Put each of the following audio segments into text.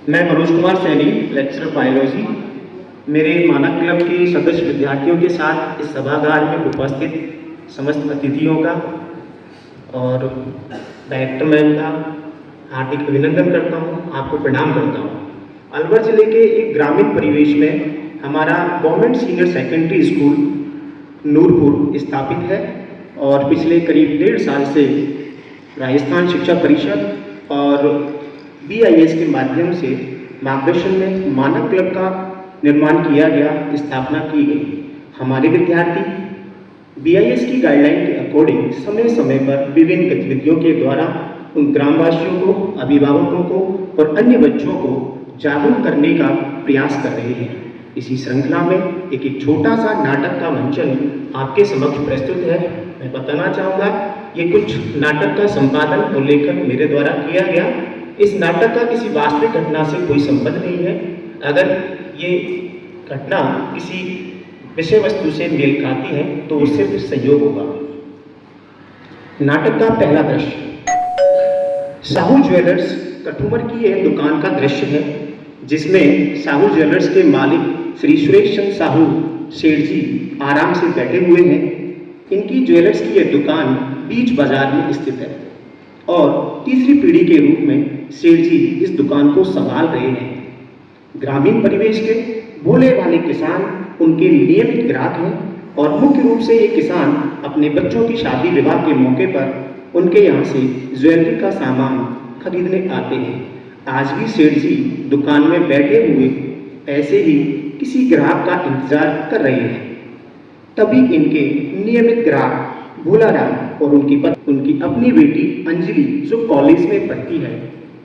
मैं Manoj Kumar Saini, lecturer biology, मेरे मानक क्लब के सदस्य विद्यार्थियों के साथ इस सभागार में उपस्थित समस्त अतिथियों का और डायरेक्टर मैम का हार्दिक अभिनंदन करता हूँ, आपको प्रणाम करता हूँ। अलवर जिले के एक ग्रामीण परिवेश में हमारा government senior secondary school Nurpur स्थापित है और पिछले करीब 1.5 साल से राजस्थान शिक्षा परिषद और BIS के माध्यम से मार्गदर्शन में मानक क्लब का निर्माण किया गया, स्थापना की गई। हमारे विद्यार्थी BIS की गाइडलाइन के अकॉर्डिंग समय समय पर विभिन्न गतिविधियों के द्वारा उन ग्रामवासियों को, अभिभावकों को और अन्य बच्चों को जागरूक करने का प्रयास कर रहे हैं। इसी श्रृंखला में एक छोटा सा नाटक का मंचन आपके समक्ष प्रस्तुत है। मैं बताना चाहूँगा, ये कुछ नाटक का संपादन और लेखन मेरे द्वारा किया गया। इस नाटक का किसी वास्तविक घटना से कोई संबंध नहीं है। अगर ये घटना किसी विषय वस्तु से मेल खाती है तो वो सिर्फ संयोग होगा। नाटक का पहला दृश्य साहू ज्वेलर्स कठुमर की एक दुकान का दृश्य है, जिसमें साहू ज्वेलर्स के मालिक श्री सुरेश चंद्र साहू सेठ जी आराम से बैठे हुए हैं। इनकी ज्वेलर्स की यह दुकान बीच बाजार में स्थित है और तीसरी पीढ़ी के रूप में सेठ जी इस दुकान को संभाल रहे हैं। ग्रामीण परिवेश के भोले भाले किसान उनके नियमित ग्राहक हैं और मुख्य रूप से ये किसान अपने बच्चों की शादी विवाह के मौके पर उनके यहाँ से ज्वेलरी का सामान खरीदने आते हैं। आज भी सेठ जी दुकान में बैठे हुए ऐसे ही किसी ग्राहक का इंतजार कर रहे हैं। तभी इनके नियमित ग्राहक भोलाराम और उनकी अपनी बेटी अंजलि, जो कॉलेज में पढ़ती है,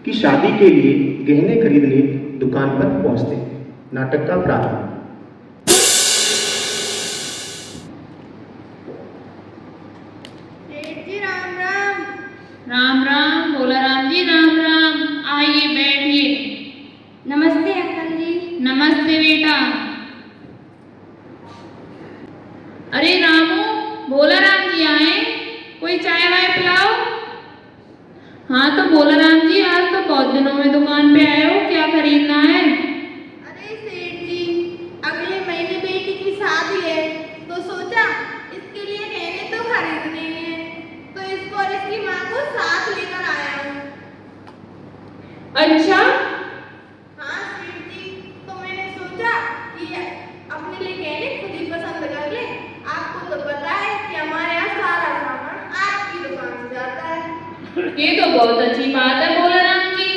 की शादी के लिए गहने खरीदने दुकान पर पहुंचते हैं। नाटक का प्रारंभ। सेठ जी राम राम। राम राम। भोलाराम जी राम राम। आइए बैठिए। नमस्ते अंकल जी। नमस्ते बेटा। अरे रामू, भोलाराम जी आए, कोई चाय वाय पिलाओ। हाँ तो भोलाराम जी, आज तो बहुत दिनों में दुकान पे आए हो, क्या खरीदना है? अरे सेठ जी, अगले महीने बेटी की शादी है तो सोचा इसके लिए गहने तो खरीदने हैं, तो इसको और इसकी माँ को साथ लेकर आया हूँ। अच्छा। हाँ सेठ जी, तो मैंने सोचा कि अपने लिए गहने खुद ही पसंद कर ले। आपको तो पता है कि हमारे यहाँ सारा सामान आपकी दुकान से जाता है। ये तो बहुत अच्छी बात है भोलाराम जी,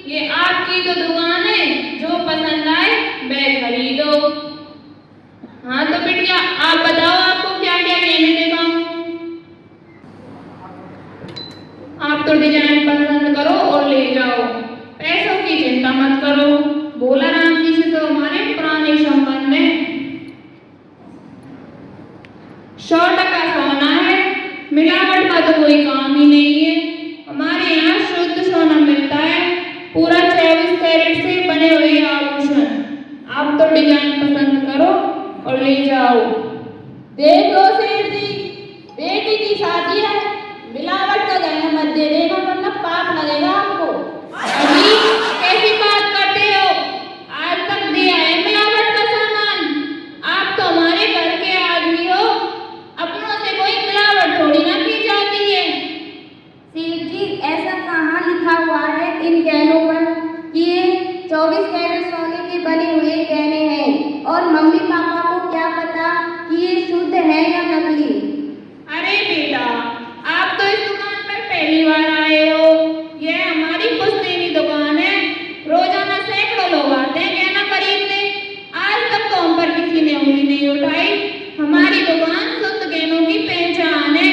ये आपकी तो दुकान है, जो पसंद आए वह खरीदो। हाँ तो बिटिया, आप बताओ आपको क्या क्या गहने दिखाऊं? आप तो डिजाइन पसंद करो और ले जाओ, पैसों की चिंता मत करो। भोलाराम जी से तो हमारे पुराने संबंध हैं। 100% सोना है, मिलावट का तो कोई काम ही नहीं है। हमारे यहाँ शुद्ध सोना मिलता है, पूरा 24 कैरेट से बने हुए आभूषण। आप तो डिजाइन पसंद करो और ले जाओ। देखो सेठ जी, बेटी की शादी है, मिलावट का गहना मत दे देना वरना पाप लगेगा आपको। अभी कैसी बात करते हो? आज तक दिया है मिलावट का सामान। आप तो हमारे घर के आदमी हो, अपनों से कोई मिलावट थोड़ी ना की जाती है। सेठ जी, ऐसा कहाँ लिखा हुआ है इन गहनों पर कि ये 24 कैरेट सोने के बने हुए गहने हैं, और मम्मी पापा को क्या पता कि ये शुद्ध है या नकली। अरे बेटा, आप तो इस दुकान पर पहली बार आए हो। यह हमारी पुश्तैनी दुकान है, रोजाना सैकड़ों लोग आते हैं गहना खरीदने। आज तक तो हम पर किसी ने उंगली नहीं उठाई। हमारी दुकान शुद्ध गहनों की पहचान है।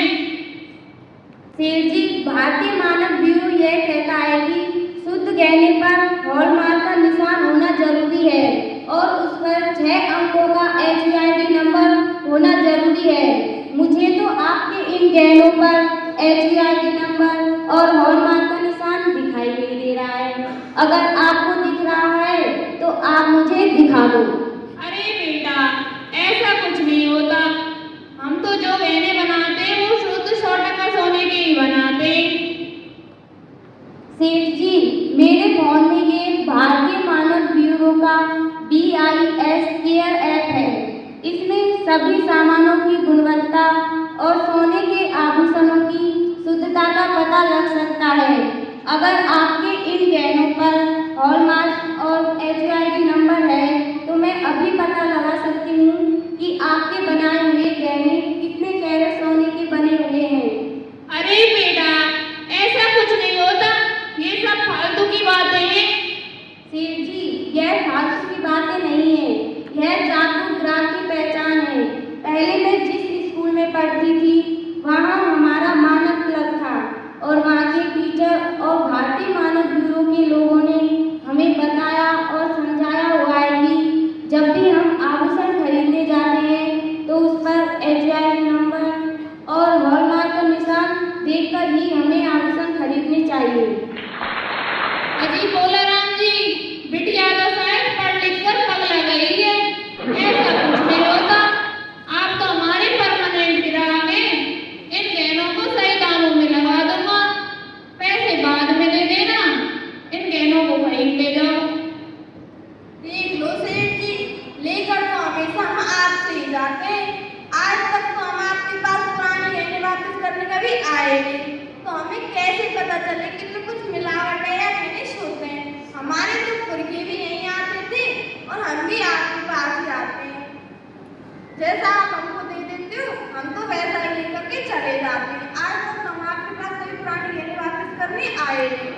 सेठ जी, भारतीय मानक ब्यूरो यह कहता है कि शुद्ध गहने पर हॉलमार्क का निशान होना जरूरी है और उस पर 6 अंकों का HUID नंबर होना जरूरी है। मुझे तो आपके इन गहनों पर HUID नंबर और हॉलमार्क का निशान दिखाई नहीं दे रहा है। अगर आपको दिख रहा है तो आप मुझे दिखा दो। अरे बेटा, ऐसा कुछ नहीं होता। हम तो जो गहने बनाते हैं वो शुद्ध 100% सोने के ही बनाते हैं। सेठ जी, मेरे फोन में ये भारतीय मानक ब्यूरो का BIS केयर ऐप है। इसमें सभी सामानों की गुणवत्ता और सोने के आभूषणों की शुद्धता का पता लग सकता है। अगर आपके इन गहनों पर हॉलमार्क और HUID नंबर है तो मैं अभी पता लगा सकती हूँ कि आपके बनाए हुए गहने कितने कैरेट सोने के बने हुए हैं। अरे बेटा, ऐसा कुछ नहीं होता, ये सब फालतू की बातें हैं। सेठ जी, यह फालतू की बातें नहीं है, यह जागरूक ग्राहक की पहचान है। पहले मैं जिस स्कूल में पढ़ती थी वहाँ हमारा मानक क्लब था और वहाँ के टीचर और भारतीय मानक ब्यूरो के लोगों ने हमें बताया और समझाया हुआ है कि जब भी हम आभूषण खरीदने जाते हैं तो उस पर HUID नंबर और हॉलमार्क का निशान देखकर ही हमें आभूषण खरीदने चाहिए। अजी बोला राम जी, बिटिया तो शायद पढ़ लिख कर पगला गई है। ऐसा कुछ नहीं होता, आप तो हमारे परमानेंट ग्राहक हैं। इन गहनों को सही दामों में लगा दूंगा, पैसे बाद में दे देना। इन गहनों को खरीद ले जाओ। देख लो सेठ जी, लेकर तो हमेशा हम आपसे ही जाते हैं। आज तक तो हम आपके पास पुराने गहने वापस करने का भी आए नहीं, तो हमें कैसे पता चले कि इनमें कुछ मिलावट है या फिनिश होते हैं। हमारे तो पुरखे भी यहीं आते थे और हम भी आपके पास ही आते हैं। जैसा आप हमको दे देते हो हम तो वैसा ही लेकर के चले जाते हैं। आज तक तो हम आपके पास कभी पुराने गहने वापस करने आए नहीं,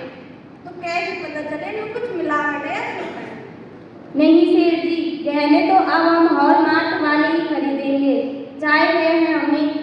तो कैसे पता चले इनमें कुछ मिलावट है या फिर है। नहीं सेठ जी, गहने तो अब हम हॉलमार्क वाले ही खरीदेंगे, चाहे वह हमें